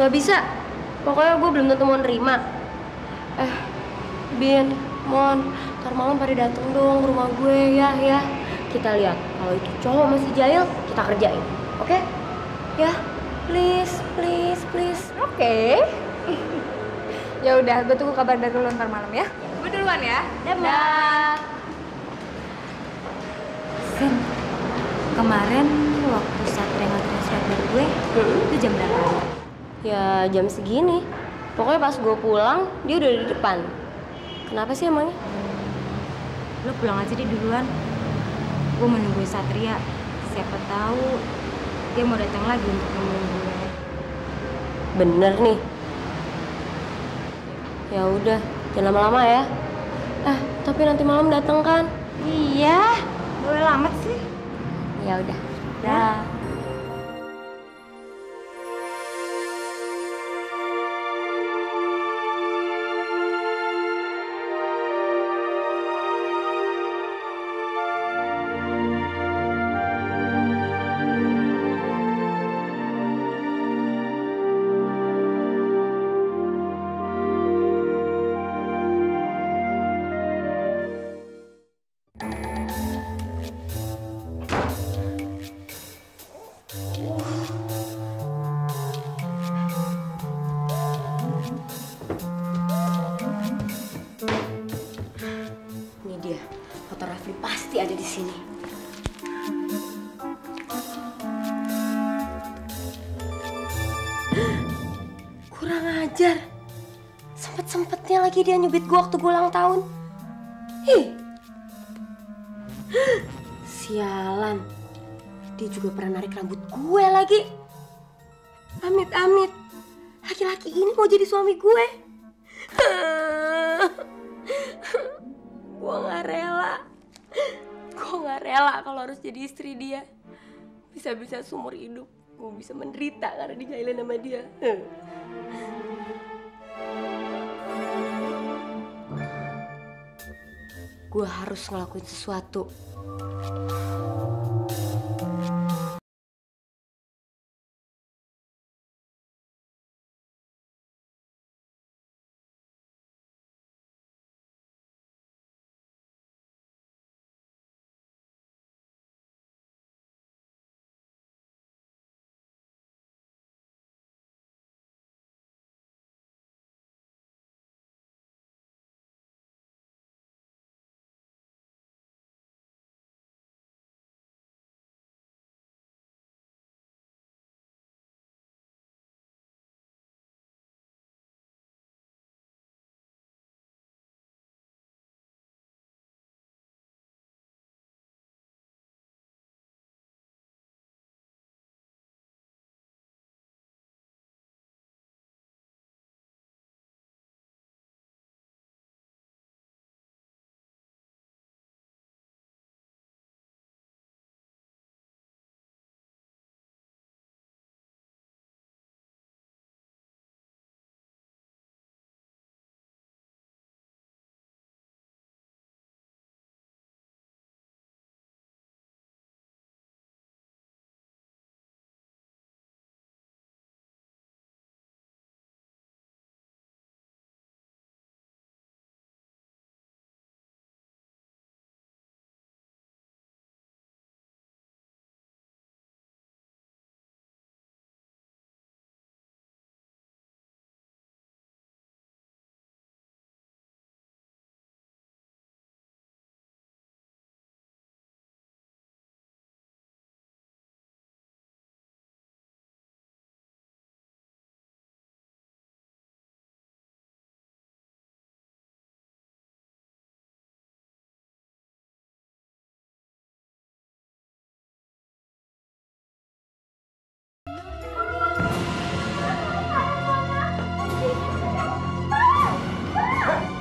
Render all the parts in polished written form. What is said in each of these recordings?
Gak bisa. Pokoknya gue belum tentu mau nerima. Bin, Mon, ntar malam pada dateng dong ke rumah gue ya. Kita lihat kalau itu cowok masih jahil, kita kerjain. Oke? Ya, please. Oke. Ya udah, gue tunggu kabar dari lu ntar malam ya. Gue duluan ya. Dah. Sin, kemarin waktu Satria nganterin surat dari gue, itu jam berapa? Ya jam segini. Pokoknya pas gue pulang, dia udah di depan. Kenapa sih emangnya? Lo pulang aja deh duluan. Gue menunggu Satria. Siapa tahu dia mau datang lagi untuk nemuin gue. Bener nih. Ya udah, jangan lama-lama ya. Tapi nanti malam datang kan? Iya, boleh lama sih. Ya udah. Dah. Ini dia, foto Rafli pasti ada di sini. Kurang ajar. Sempet-sempetnya lagi dia nyubit gue waktu gue ulang tahun. Sialan. Dia juga pernah narik rambut gue lagi. Amit-amit. Laki-laki ini mau jadi suami gue. Gue gak rela kalau harus jadi istri dia. Bisa-bisa seumur hidup gue bisa menderita karena dijahilin sama dia. Gue harus ngelakuin sesuatu.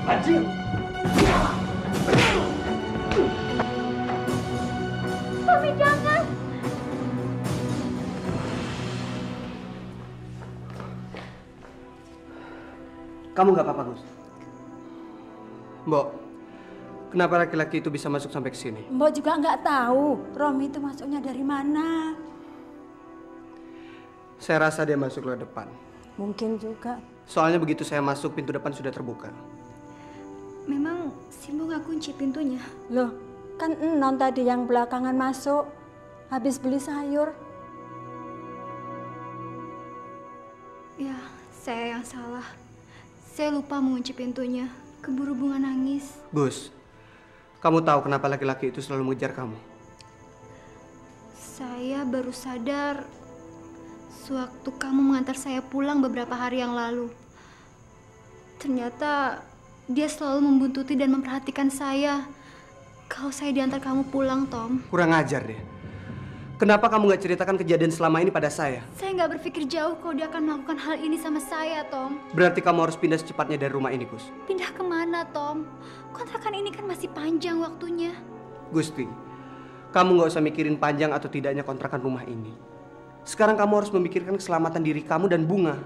Anjing! Mami jangan! Kamu nggak apa-apa, Gus? Mbok, kenapa laki-laki itu bisa masuk sampai ke sini? Mbok juga nggak tahu Romi itu masuknya dari mana. Saya rasa dia masuk lewat depan. Mungkin juga. Soalnya begitu saya masuk, pintu depan sudah terbuka. Memang Simbo nggak kunci pintunya? Loh, kan Non tadi yang belakangan masuk. Habis beli sayur. Ya, saya yang salah. Saya lupa mengunci pintunya. Keburu Bunga nangis. Gus, kamu tahu kenapa laki-laki itu selalu mengejar kamu? Saya baru sadar sewaktu kamu mengantar saya pulang beberapa hari yang lalu. Ternyata dia selalu membuntuti dan memperhatikan saya kalau saya diantar kamu pulang, Tom. Kurang ajar deh. Kenapa kamu nggak ceritakan kejadian selama ini pada saya? Saya nggak berpikir jauh kalau dia akan melakukan hal ini sama saya, Tom. Berarti kamu harus pindah secepatnya dari rumah ini, Gus. Pindah kemana, Tom? Kontrakan ini kan masih panjang waktunya. Gusti, kamu nggak usah mikirin panjang atau tidaknya kontrakan rumah ini. Sekarang kamu harus memikirkan keselamatan diri kamu dan Bunga.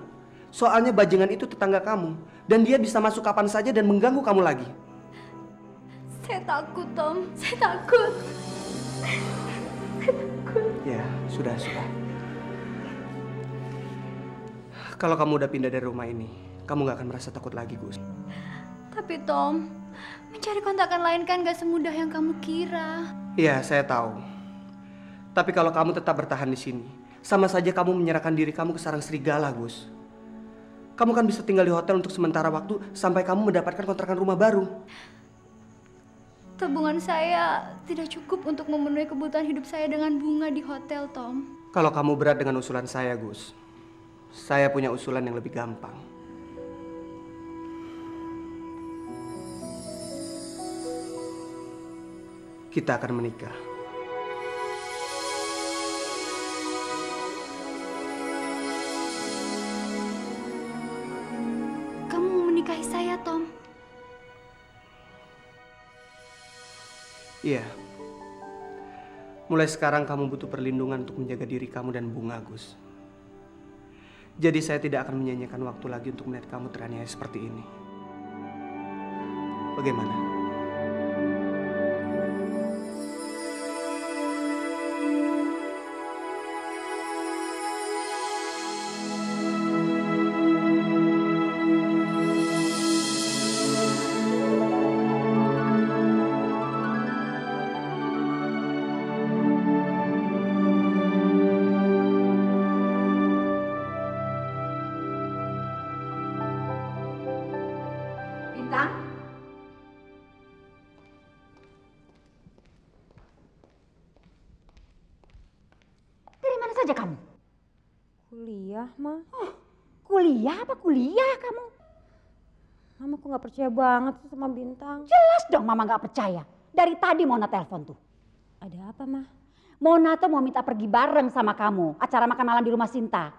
Soalnya Bajengan itu tetangga kamu. Dan dia bisa masuk kapan saja dan mengganggu kamu lagi. Saya takut, Tom. Saya takut. Ya, sudah. Kalau kamu udah pindah dari rumah ini, kamu nggak akan merasa takut lagi, Gus. Tapi, Tom, mencari kontrakan lain kan gak semudah yang kamu kira. Iya, saya tahu. Tapi kalau kamu tetap bertahan di sini, sama saja kamu menyerahkan diri kamu ke sarang serigala, Gus. Kamu kan bisa tinggal di hotel untuk sementara waktu sampai kamu mendapatkan kontrakan rumah baru. Tabungan saya tidak cukup untuk memenuhi kebutuhan hidup saya dengan Bunga di hotel, Tom. Kalau kamu berat dengan usulan saya, Gus, saya punya usulan yang lebih gampang. Kita akan menikah. Kamu mau menikahi saya, Tom? Iya. Mulai sekarang kamu butuh perlindungan untuk menjaga diri kamu dan Bunga, Gus. Jadi saya tidak akan menyanyiakan waktu lagi untuk melihat kamu teraniaya seperti ini. Bagaimana? Bintang? Dari mana saja kamu? Kuliah, Ma. Kuliah apa kuliah kamu? Mama kok nggak percaya banget sih sama Bintang. Jelas dong Mama nggak percaya. Dari tadi Mona telepon tuh. Ada apa, Ma? Mona tuh mau minta pergi bareng sama kamu. Acara makan malam di rumah Sinta.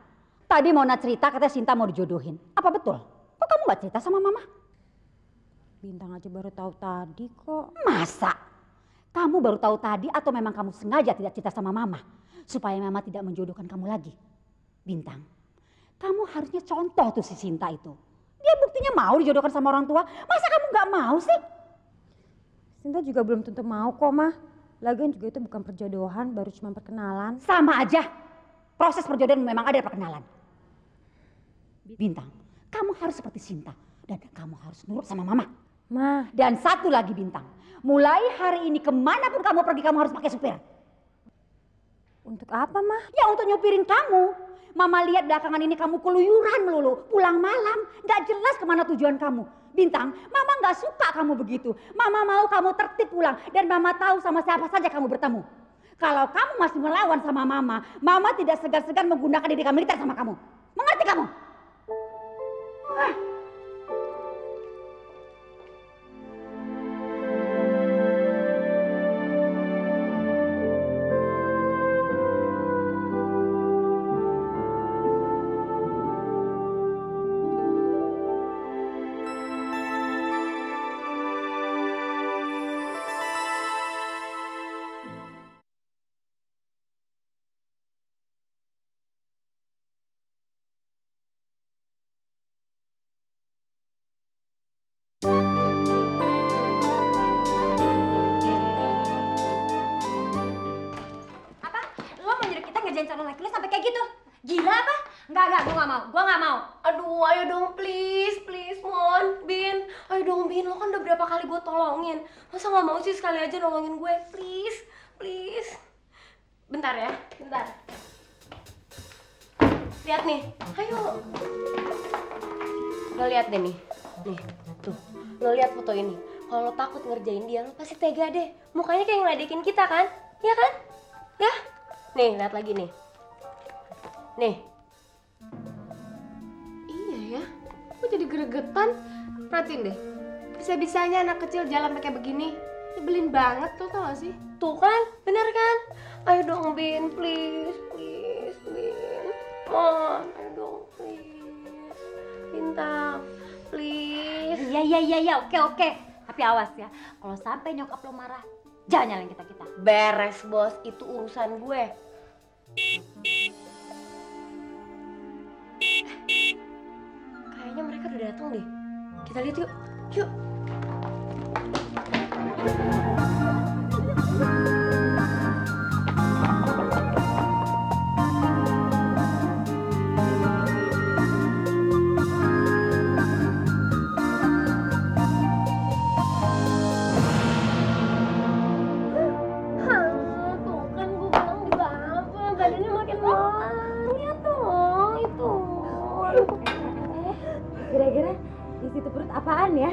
Tadi Mona cerita katanya Sinta mau dijodohin. Apa betul? Kok kamu nggak cerita sama Mama? Bintang aja baru tahu tadi kok. Masa? Kamu baru tahu tadi atau memang kamu sengaja tidak cerita sama Mama? Supaya Mama tidak menjodohkan kamu lagi. Bintang, kamu harusnya contoh tuh si Sinta itu. Dia buktinya mau dijodohkan sama orang tua. Masa kamu nggak mau sih? Sinta juga belum tentu mau kok, Ma. Lagian juga itu bukan perjodohan, baru cuma perkenalan. Sama aja. Proses perjodohan memang ada perkenalan. Bintang, kamu harus seperti Sinta. Dan kamu harus nurut sama Mama. Ma. Dan satu lagi Bintang. Mulai hari ini kemanapun kamu pergi kamu harus pakai supir. Untuk apa, Ma? Ya untuk nyupirin kamu. Mama lihat belakangan ini kamu keluyuran melulu. Pulang malam. Gak jelas kemana tujuan kamu. Bintang, Mama gak suka kamu begitu. Mama mau kamu tertib pulang. Dan Mama tahu sama siapa saja kamu bertemu. Kalau kamu masih melawan sama Mama, Mama tidak segan-segan menggunakan didikan militer sama kamu. Mengerti kamu? Apa? Lo mau nyuruh kita ngerjain calon laki lo sampai kayak gitu? Gila apa? Enggak, gue nggak mau. Aduh, ayo dong please, Mon, Bin. Ayo dong Bin, lo kan udah berapa kali gue tolongin. Masa nggak mau sih sekali aja nolongin gue, please. Bentar ya, bentar. Lihat nih, ayo. Lo lihat deh nih, tuh. Lo lihat foto ini. Kalau lo takut ngerjain dia, lo pasti tega deh. Mukanya kayak ngeledekin kita kan? Iya kan? Ya? Nih, lihat lagi nih. Nih. Iya ya, kok jadi gregetan? Perhatiin deh, bisa-bisanya anak kecil jalan pakai begini. Nyebelin banget tuh, tau gak sih? Tuh kan, bener kan? Ayo dong Bin, please, Bin. Mon, ayo dong, please. Bintang, please. Iya, oke. Tapi awas ya, kalau sampai nyokap lo marah, jangan nyalain kita. Beres bos, itu urusan gue. Kayaknya mereka udah datang deh. Kita lihat yuk. Kira-kira di situ perut apaan ya?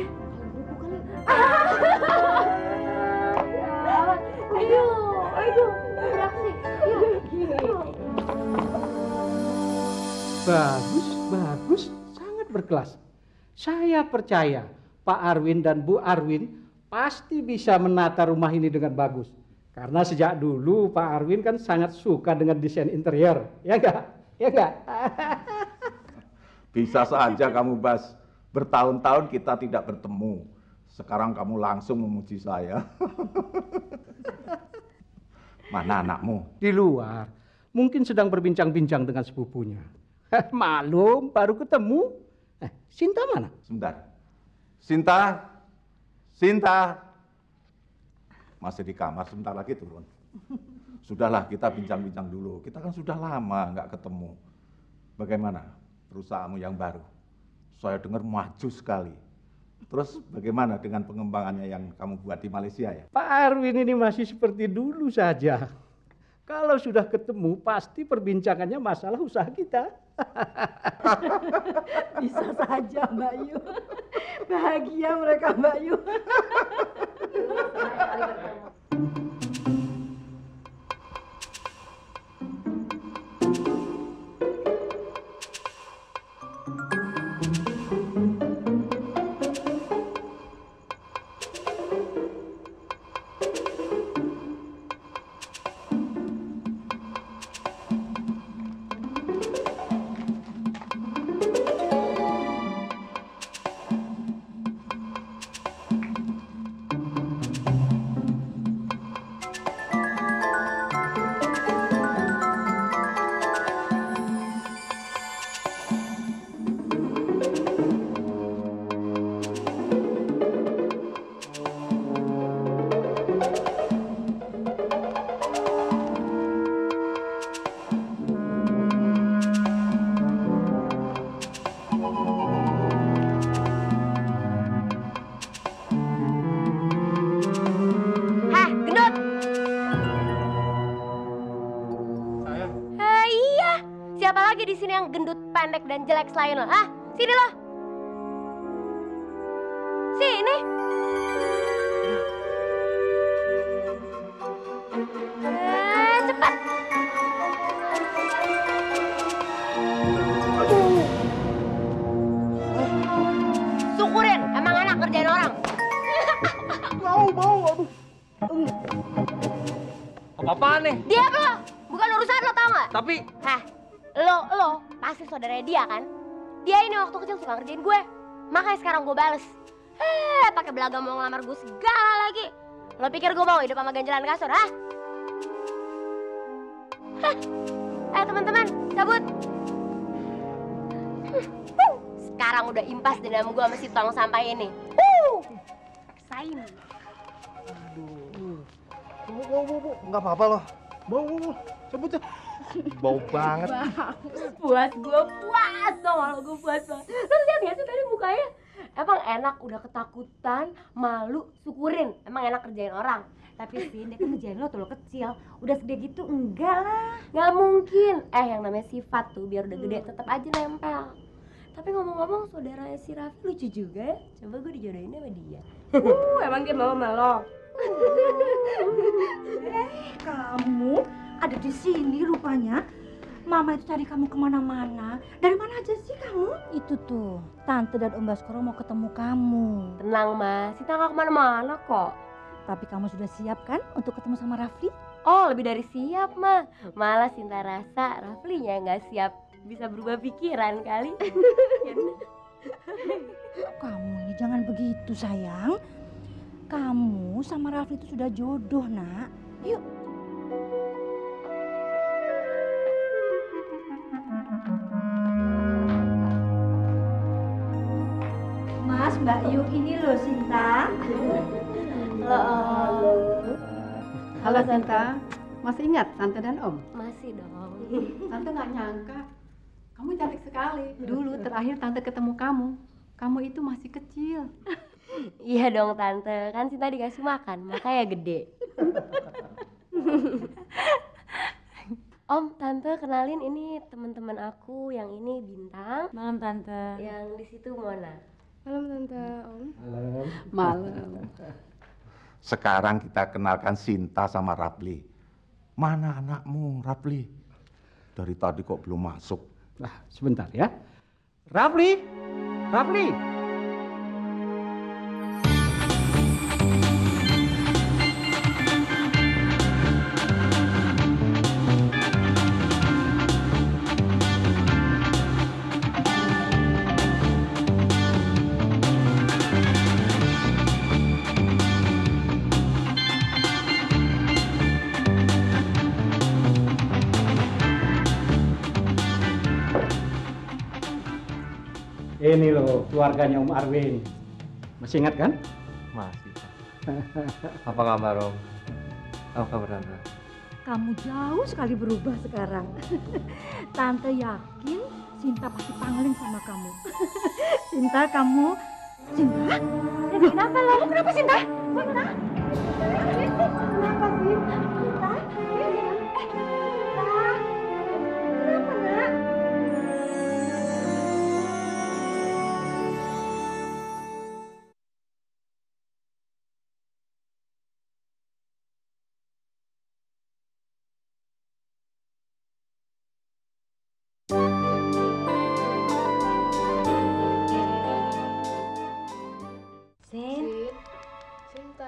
Aduh, beraksi. Bagus, sangat berkelas. Saya percaya Pak Arwin dan Bu Arwin pasti bisa menata rumah ini dengan bagus. Karena sejak dulu Pak Arwin kan sangat suka dengan desain interior, ya enggak? Bisa saja kamu, Bas. Bertahun-tahun kita tidak bertemu. Sekarang kamu langsung memuji saya. Mana anakmu? Di luar. Mungkin sedang berbincang-bincang dengan sepupunya. Malum, baru ketemu. Sinta mana? Sebentar. Sinta. Masih di kamar, sebentar lagi turun. Sudahlah, kita bincang-bincang dulu. Kita kan sudah lama nggak ketemu. Bagaimana perusahaanmu yang baru? Saya dengar maju sekali. Terus bagaimana dengan pengembangannya yang kamu buat di Malaysia ya? Pak Arwin ini masih seperti dulu saja. Kalau sudah ketemu, pasti perbincangannya masalah usaha kita. Bisa saja Mbak Yu. Bahagia mereka Mbak Yu. Siapa lagi di sini yang gendut, pendek, dan jelek selain lo? Hah? Sini lo. Sini. Cepat. Syukurin, emang enak kerjain orang. Bau, aduh. Apa-apaan nih? Diam lo, bukan urusan lo, tau gak? Tapi... Hah, lo pasti saudaranya dia kan? Dia ini waktu kecil suka ngerjain gue, makanya sekarang gue bales. Pakai belaga mau ngelamar gue segala lagi. Lo pikir gue mau hidup sama ganjelan kasur, hah? Teman-teman, cabut. Sekarang udah impas dendam gue sama si tong sampah ini. Paksain. Aduh. Bu, nggak apa-apa loh. Bu, cabut ya. Bau banget. Puas, gue puas dong kalau gue puas banget. Terus lihat gak sih tadi mukanya? Emang enak udah ketakutan, malu, syukurin. Emang enak kerjain orang. Tapi sih, dia kan ngerjain lo tuh lo kecil. Udah segede gitu, enggak lah. Gak mungkin. Yang namanya sifat tuh biar udah gede tetap aja nempel. Tapi ngomong-ngomong saudaranya si Raffi lucu juga ya. Coba gue dijodohin sama dia. Emang dia mau melok. Kamu ada di sini rupanya. Mama itu cari kamu kemana-mana. Dari mana aja sih kamu? Itu tuh, Tante dan Om Baskoro mau ketemu kamu. Tenang Mas, kita gak kemana-mana kok. Tapi kamu sudah siap kan untuk ketemu sama Rafli? Oh, lebih dari siap mah. Malah Sinta rasa Raflinya gak siap. Bisa berubah pikiran kali. Kamu ini jangan begitu sayang. Kamu sama Rafli itu sudah jodoh nak. Yuk. Mas, Mbak Yuk, ini loh Sinta. Halo. Halo Sinta, masih ingat Tante dan Om? Masih dong. Tante nggak nyangka, kamu cantik sekali. Dulu terakhir Tante ketemu kamu itu masih kecil. Iya dong Tante, kan Sinta dikasih makan, makanya gede. Om, Tante kenalin ini teman-teman aku, yang ini Bintang. Malam Tante. Yang di situ Mona. Malam Tante, Om. Malam. Sekarang kita kenalkan Sinta sama Rafli. Mana anakmu, Rafli? Dari tadi kok belum masuk? Nah, sebentar ya. Rafli! Rafli! Ini loh keluarganya Om Arwin. Masih ingat kan? Masih, Pak. Apa kabar, Om? Apa kabar, Tante? Kamu jauh sekali berubah sekarang. Tante yakin Sinta pasti pangling sama kamu. Sinta, kamu... Sinta? Kenapa lo? Kenapa Sinta? Sinta? Kenapa sih? Sinta? Sinta? Kenapa nak?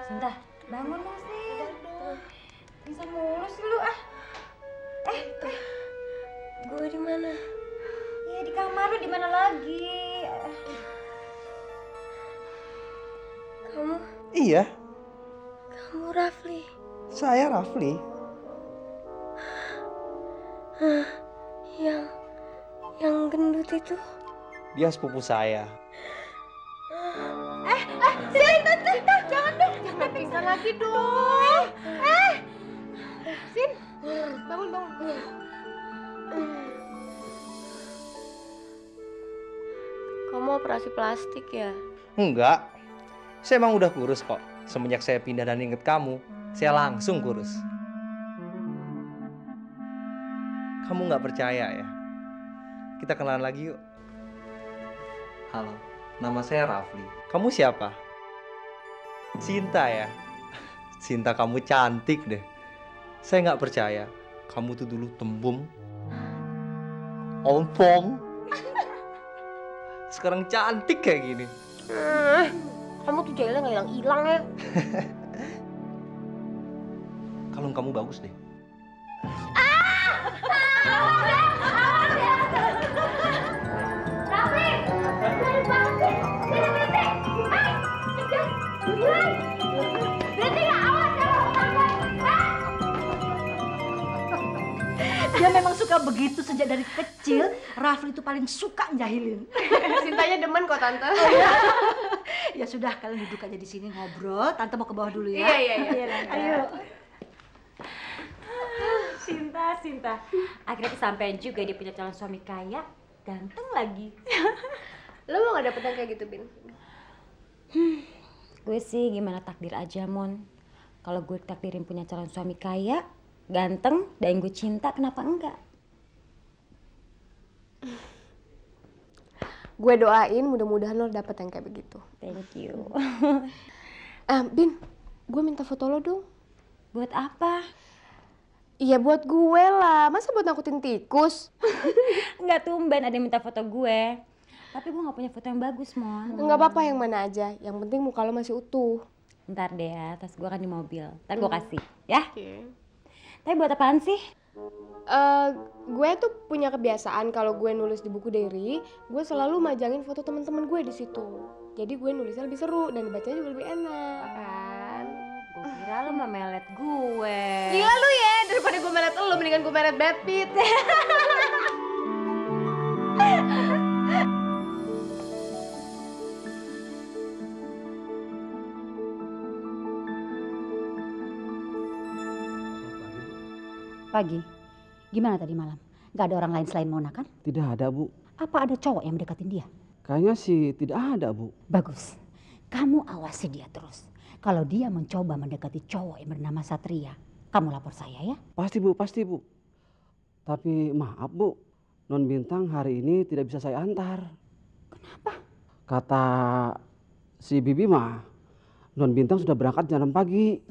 Sinta, bangun dong, Sin. Bisa mulus lu ah. Gue di mana? Ya di kamar lu, di mana lagi? Kamu? Iya, Kamu Rafli? saya Rafli. Yang gendut itu? Dia sepupu saya. Jangan pingsan lagi dong. Sin, bangun. Kamu operasi plastik ya? Enggak. Saya emang udah kurus kok. Semenjak saya pindah dan inget kamu, saya langsung kurus. Kamu nggak percaya ya? Kita kenalan lagi yuk. Halo, nama saya Rafli. Kamu siapa? Sinta ya? Sinta, kamu cantik deh. Saya nggak percaya. Kamu tuh dulu tembum, ompong, sekarang cantik kayak gini. Kamu tuh jailnya nggak hilang ya? Kalung kamu bagus deh. Dia memang suka begitu sejak dari kecil. Rafli itu paling suka njahilin. Sintanya demen kok Tante. Ya sudah, kalian duduk aja di sini ngobrol. Tante mau ke bawah dulu ya. Iya. Ayo. Sinta. Akhirnya kesampaian juga dia punya calon suami kaya, ganteng lagi. Lo mau gak dapet yang kayak gitu, Bin? Gue sih gimana takdir aja, Mon. Kalau gue takdirin punya calon suami kaya, ganteng, dan gue cinta, kenapa enggak? Gue doain mudah-mudahan lo dapet yang kayak begitu. Thank you. Bin, gue minta foto lo dong. Buat apa? Iya buat gue lah, masa buat nakutin tikus? Enggak, tumben ada yang minta foto gue. Tapi gue gak punya foto yang bagus, Mon. Enggak apa-apa, yang mana aja. Yang penting muka lo masih utuh. Ntar deh ya, tas gue kan di mobil. Ntar gue kasih, ya? Oke. Tapi buat apaan sih? Gue tuh punya kebiasaan kalau gue nulis di buku diary, gue selalu majangin foto teman-teman gue di situ. Jadi gue nulisnya lebih seru dan dibacanya juga lebih enak, kan? Gue kira lo mau melet gue. Gila lu ya, daripada gue melet lo, mendingan gue melet Brad Pitt. Pagi, gimana tadi malam? Gak ada orang lain selain Mona kan? Tidak ada, Bu. Apa ada cowok yang mendekatin dia? Kayaknya sih tidak ada, Bu. Bagus, kamu awasi dia terus. Kalau dia mencoba mendekati cowok yang bernama Satria, kamu lapor saya ya? Pasti, Bu, pasti, Bu. Tapi maaf, Bu. Non Bintang hari ini tidak bisa saya antar. Kenapa? Kata si Bibi mah, Non Bintang sudah berangkat jam 6 pagi.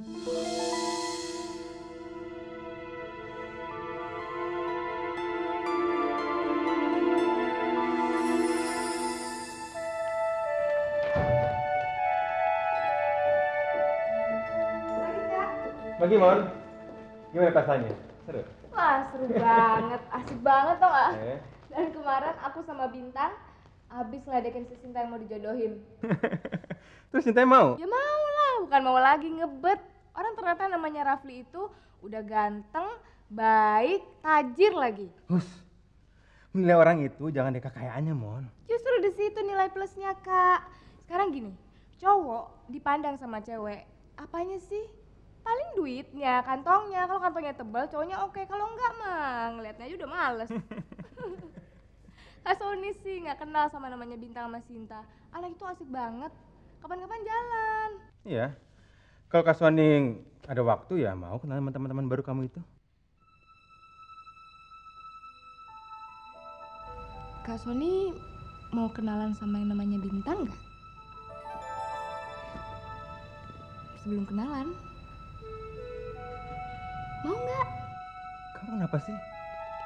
Pagi, Mon. Gimana pestanya? Seru? Wah, seru banget, asik banget tau gak? Dan kemarin aku sama Bintang abis ngeledekin si Sinta yang mau dijodohin. Terus Sinta mau? Ya mau lah, bukan mau lagi, ngebet. Orang ternyata namanya Rafli itu udah ganteng, baik, tajir lagi. Hus, menilai orang itu jangan dari kekayaannya, Mon. Justru di situ nilai plusnya, Kak. Sekarang gini, cowok dipandang sama cewek, apanya sih? Paling duitnya, kantongnya. Kalau kantongnya tebal, cowoknya oke. Kalau enggak mah, ngeliatnya aja udah males. Kak Sony sih nggak kenal sama namanya Bintang sama Sinta. Anak itu asik banget. Kapan-kapan jalan. Iya. Kalau Kak Swaning ada waktu ya mau kenal sama teman-teman baru kamu itu. Kak Sony mau kenalan sama yang namanya Bintang nggak? Sebelum kenalan. Mau nggak? Kamu kenapa sih?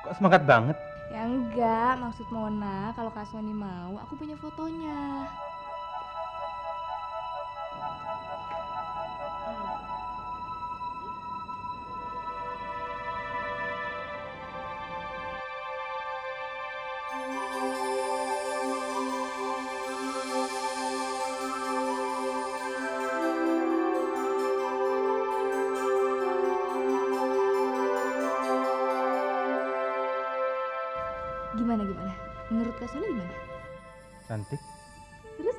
Kok semangat banget? Ya enggak, maksud Mona kalau Kak Sony mau, aku punya fotonya. Gimana? Menurut Kak Sony gimana? Cantik. Terus?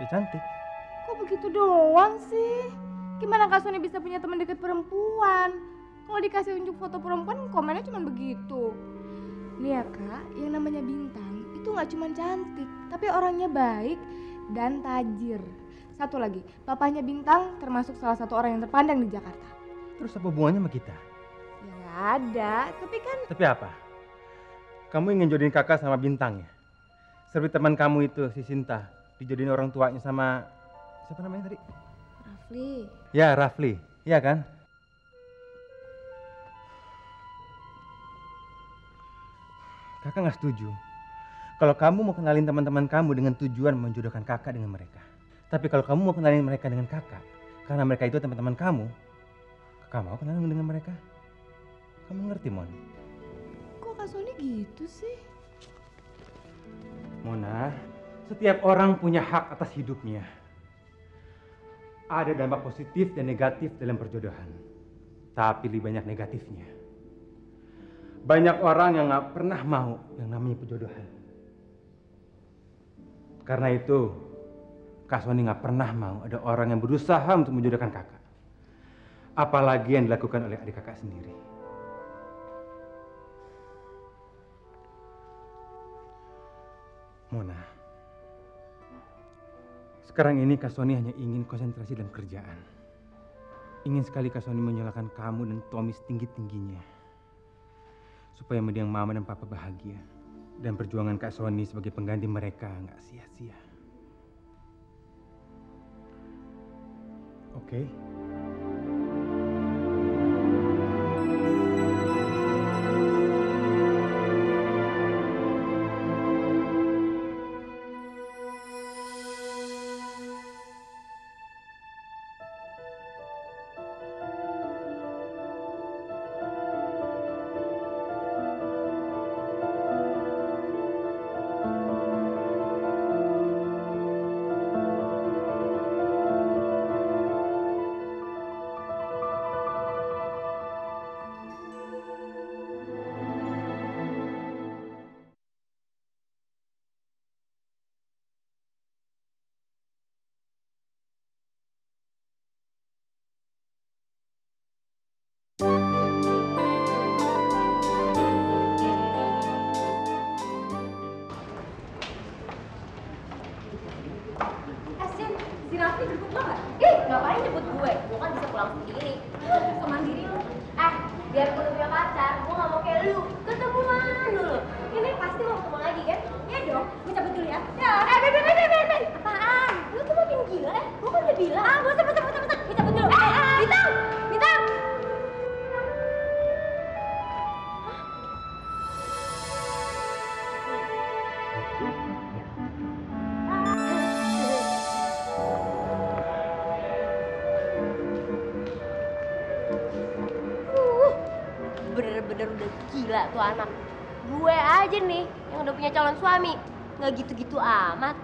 Ya cantik. Kok begitu doang sih? Gimana Kak Sony bisa punya teman dekat perempuan? Kalau dikasih unjuk foto perempuan, komennya cuma begitu. Nih ya Kak, yang namanya Bintang itu nggak cuma cantik, tapi orangnya baik dan tajir. Satu lagi, papahnya Bintang termasuk salah satu orang yang terpandang di Jakarta. Terus apa hubungannya sama kita? Ya nggak ada, tapi kan... Tapi apa? Kamu ingin jodohin kakak sama Bintang ya? Seperti teman kamu itu, si Sinta, dijodohin orang tuanya sama... Siapa namanya tadi? Rafli. Ya, Rafli. Iya kan? Kakak nggak setuju. Kalau kamu mau kenalin teman-teman kamu dengan tujuan menjodohkan kakak dengan mereka. Tapi kalau kamu mau kenalin mereka dengan kakak, karena mereka itu teman-teman kamu, kakak mau kenalin dengan mereka? Kamu ngerti, Mon? Kok Kak Sony gitu sih? Mona, setiap orang punya hak atas hidupnya. Ada dampak positif dan negatif dalam perjodohan. Tapi lebih banyak negatifnya. Banyak orang yang gak pernah mau yang namanya perjodohan. Karena itu, Kak Sony gak pernah mau ada orang yang berusaha untuk menjodohkan kakak. Apalagi yang dilakukan oleh adik kakak sendiri. Mona, sekarang ini Kak Sony hanya ingin konsentrasi dalam kerjaan. Ingin sekali Kak Sony menyalahkan kamu dan Tommy setinggi-tingginya. Supaya mendiang Mama dan Papa bahagia. Dan perjuangan Kak Sony sebagai pengganti mereka nggak sia-sia. Oke? Si Raffi jemput lo nggak? Ih, ngapain jemput gue? Gue kan bisa pulang sendiri. Bisa mandiri lo. Biar gue punya pacar, gue nggak mau kayak lu. Ketemuan dulu. Ini pasti mau ketemu lagi kan? Iya dong. Gue cabut dulu ya. Ya. Ben. Apaan? Lu tuh makin gila ya? Gue kan udah bilang. Bosan. Gue cabut dulu. Bintang. Bener-bener udah gila tuh anak. Gue aja nih yang udah punya calon suami, nggak gitu-gitu amat.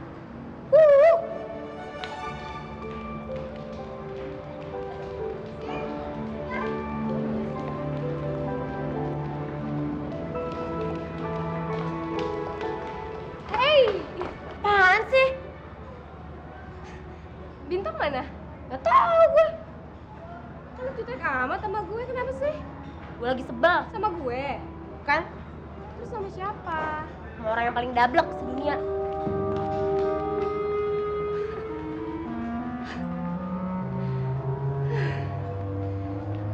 Hei, apaan sih? Bintang mana? Gak tau gue. Kan lu cutek amat sama gue, kenapa sih? Gue lagi sebel. Sama gue? Kan? Terus sama siapa? Sama orang yang paling dablek sedunia.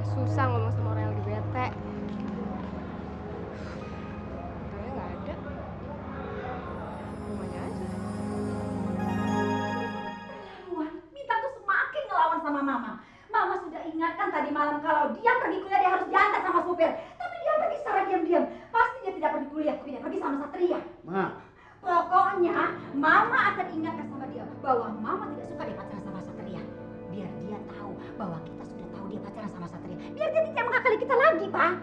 Susah ngomong sama orang yang lagi bete. Katanya nggak ada. Rumahnya aja. Bintang tuh semakin ngelawan sama Mama. Mama sudah ingatkan tadi malam kalau dia pergi kuliah dia harus diantar sama supir. Tapi dia pergi secara diam-diam. Pasti dia tidak pergi kuliah, tapi dia pergi sama Satria. Ma. Pokoknya Mama akan ingatkan sama dia bahwa Mama tidak suka dia pacaran sama Satria. Biar dia tahu bahwa kita sudah tahu dia pacaran sama Satria. Biar dia tidak mengakali kita lagi, Pak.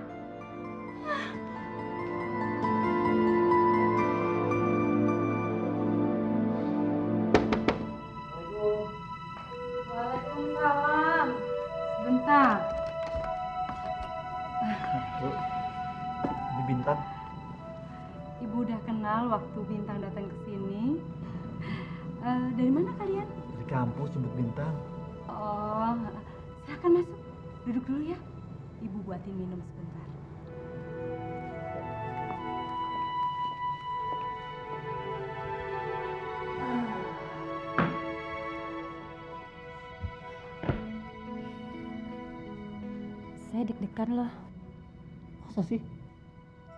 Waalaikumsalam. Sebentar. Bu, ini Bintang. Ibu udah kenal waktu Bintang datang ke sini. Dari mana kalian? Dari kampus jemput Bintang. Oh, silakan masuk. Duduk dulu ya. Ibu buatin minum sebentar. Saya deg-degan loh. Masa sih?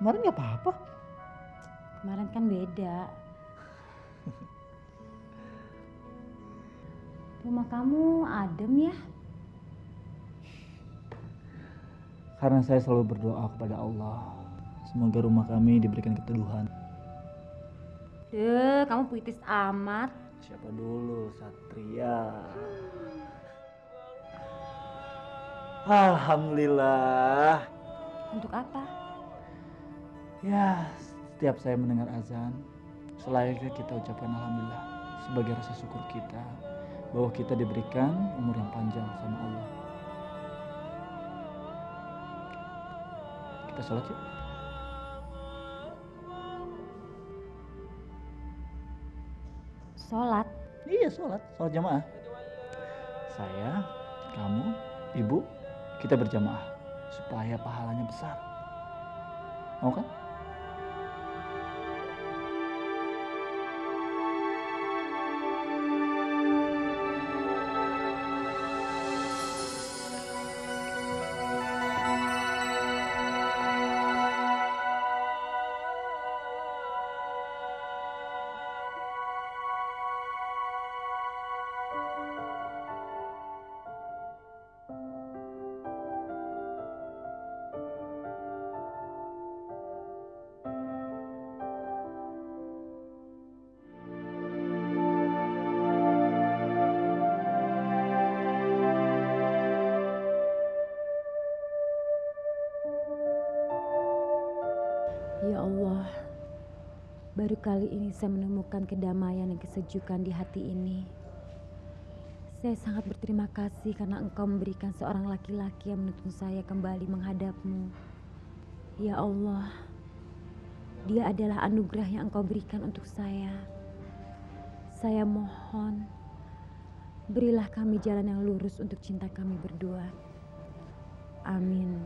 Kemarin nggak apa-apa. Kemarin kan beda. Rumah kamu adem ya? Karena saya selalu berdoa kepada Allah. Semoga rumah kami diberikan keteduhan. Kamu puitis amat. Siapa dulu? Satria. Alhamdulillah. Untuk apa? Ya, setiap saya mendengar azan, selayaknya kita ucapkan alhamdulillah sebagai rasa syukur kita bahwa kita diberikan umur yang panjang sama Allah. Kita sholat yuk. Sholat? Iya, sholat jamaah. Saya, kamu, ibu, kita berjamaah supaya pahalanya besar. Mau kan? Ya Allah, baru kali ini saya menemukan kedamaian dan kesejukan di hati ini. Saya sangat berterima kasih karena Engkau memberikan seorang laki-laki yang menuntun saya kembali menghadap-Mu. Ya Allah, dia adalah anugerah yang Engkau berikan untuk saya. Saya mohon, berilah kami jalan yang lurus untuk cinta kami berdua. Amin.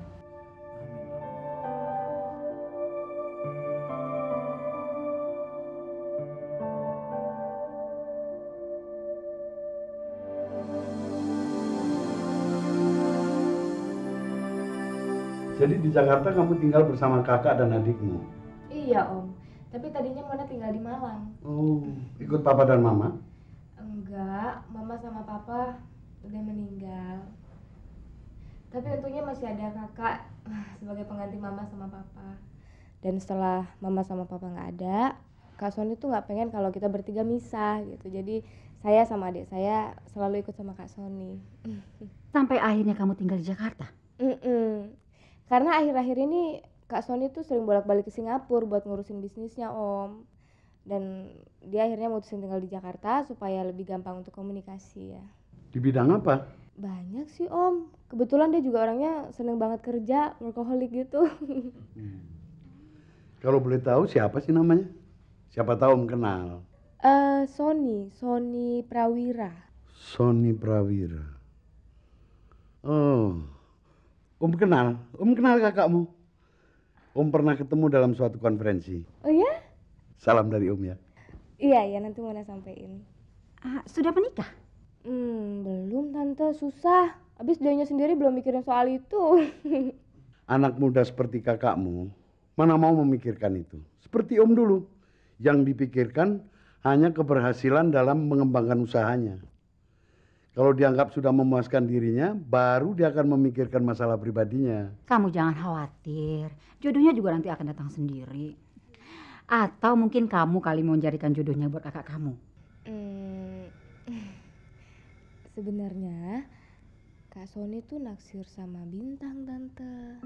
Jadi di Jakarta kamu tinggal bersama kakak dan adikmu? Iya Om, tapi tadinya Mona tinggal di Malang. Oh, ikut papa dan mama? Enggak, mama sama papa udah meninggal. Tapi untungnya masih ada kakak sebagai pengganti mama sama papa. Dan setelah mama sama papa nggak ada, Kak Sony tuh nggak pengen kalau kita bertiga misah gitu. Jadi saya sama adik saya selalu ikut sama Kak Sony. Sampai akhirnya kamu tinggal di Jakarta? Karena akhir-akhir ini Kak Sony tuh sering bolak-balik ke Singapura buat ngurusin bisnisnya Om. Dan dia akhirnya mutusin tinggal di Jakarta supaya lebih gampang untuk komunikasi ya. Di bidang apa? Banyak sih Om. Kebetulan dia juga orangnya seneng banget kerja, workaholic gitu. Kalau boleh tahu siapa sih namanya? Siapa tahu Om kenal. Sony Prawira. Sony Prawira. Oh, Om kenal kakakmu. Om pernah ketemu dalam suatu konferensi. Oh ya? Salam dari Om ya. Iya, nanti Mona sampein. Sudah menikah? Belum Tante, susah. Habis dianya sendiri belum mikirin soal itu. Anak muda seperti kakakmu, mana mau memikirkan itu. Seperti Om dulu, yang dipikirkan hanya keberhasilan dalam mengembangkan usahanya. Kalau dianggap sudah memuaskan dirinya, baru dia akan memikirkan masalah pribadinya. Kamu jangan khawatir, jodohnya juga nanti akan datang sendiri. Atau mungkin kamu kali mau mencarikan jodohnya buat kakak kamu. Sebenarnya Kak Sony tuh naksir sama Bintang, Tante.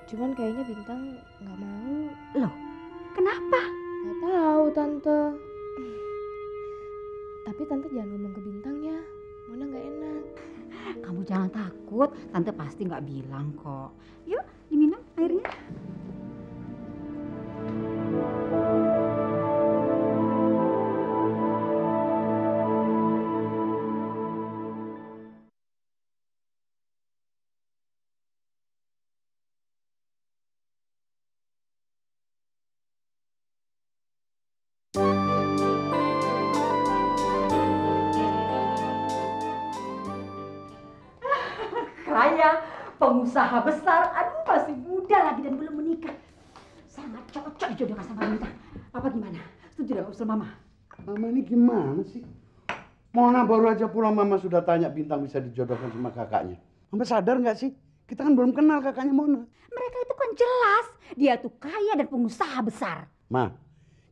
Cuman kayaknya Bintang nggak mau. Loh, kenapa? Nggak tahu Tante. Tapi Tante jangan ngomong ke Bintang ya, Mona nggak enak. Kamu jangan takut, Tante pasti nggak bilang kok. Yuk, diminum airnya. Kaya, pengusaha besar, aduh masih muda lagi dan belum menikah. Sangat cocok dijodohkan sama Bintang. Apa gimana? Setuju dengan usul Mama? Mama ini gimana sih? Mona baru aja pulang, Mama sudah tanya Bintang bisa dijodohkan sama kakaknya. Mama sadar nggak sih? Kita kan belum kenal kakaknya Mona. Mereka itu kan jelas, dia tuh kaya dan pengusaha besar. Ma,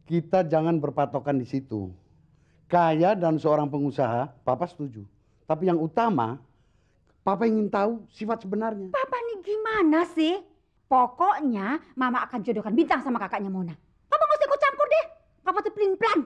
kita jangan berpatokan di situ. Kaya dan seorang pengusaha, Papa setuju. Tapi yang utama, Papa ingin tahu sifat sebenarnya. Papa nih gimana sih? Pokoknya Mama akan jodohkan Bintang sama kakaknya Mona. Papa nggak usah ikut campur deh. Papa tuh pelin-pelan.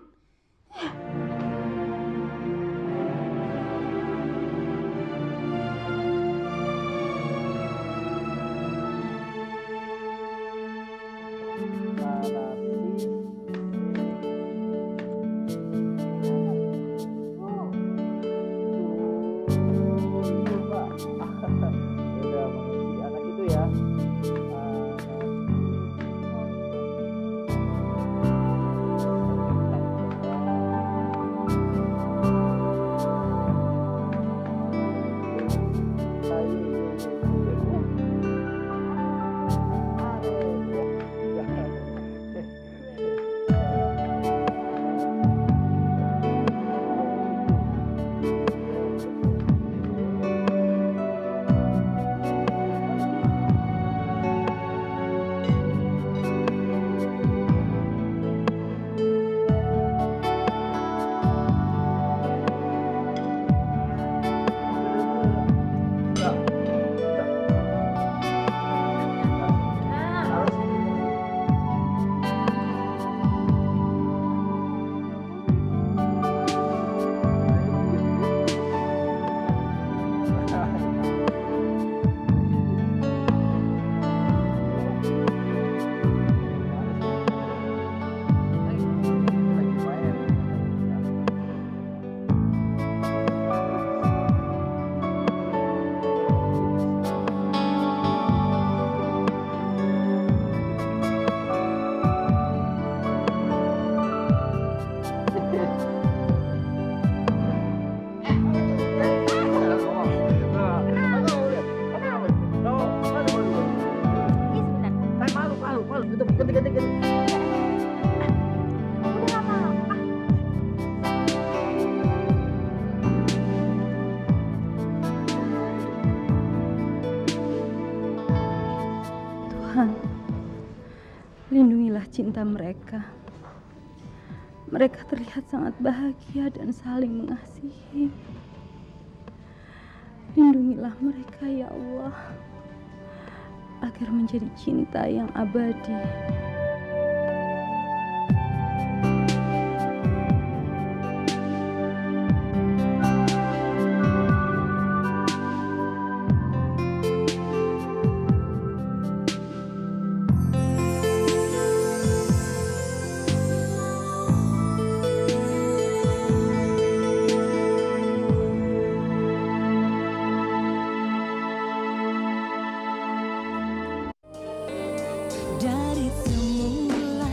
cinta mereka. Mereka terlihat sangat bahagia dan saling mengasihi. Lindungilah mereka ya Allah, agar menjadi cinta yang abadi. Dari semula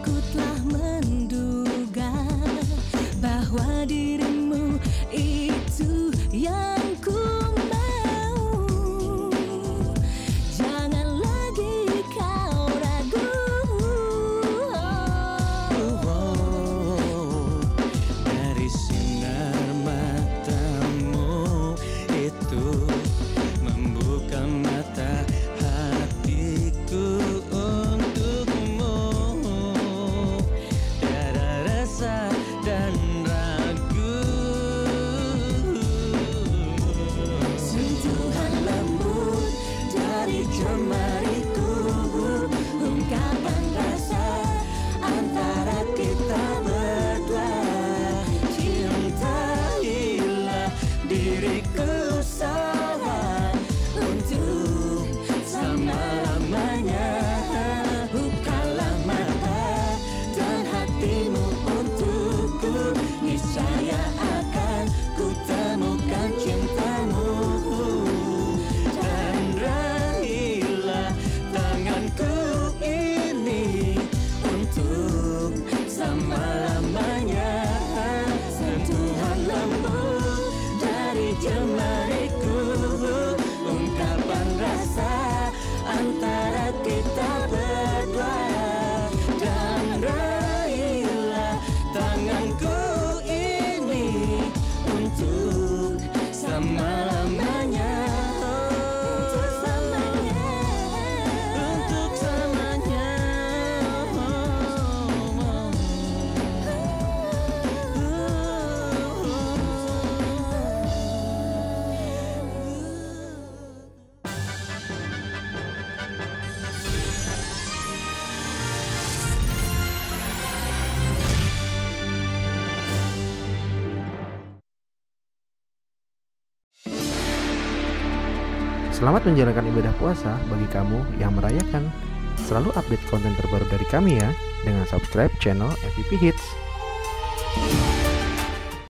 ku telah menduga bahwa dirimu itu yang ku mau. Jangan lagi kau ragu. Dari sinar matamu itu membuka mata hatiku. Selamat menjalankan ibadah puasa bagi kamu yang merayakan. Selalu update konten terbaru dari kami ya, dengan subscribe channel MVP Hits.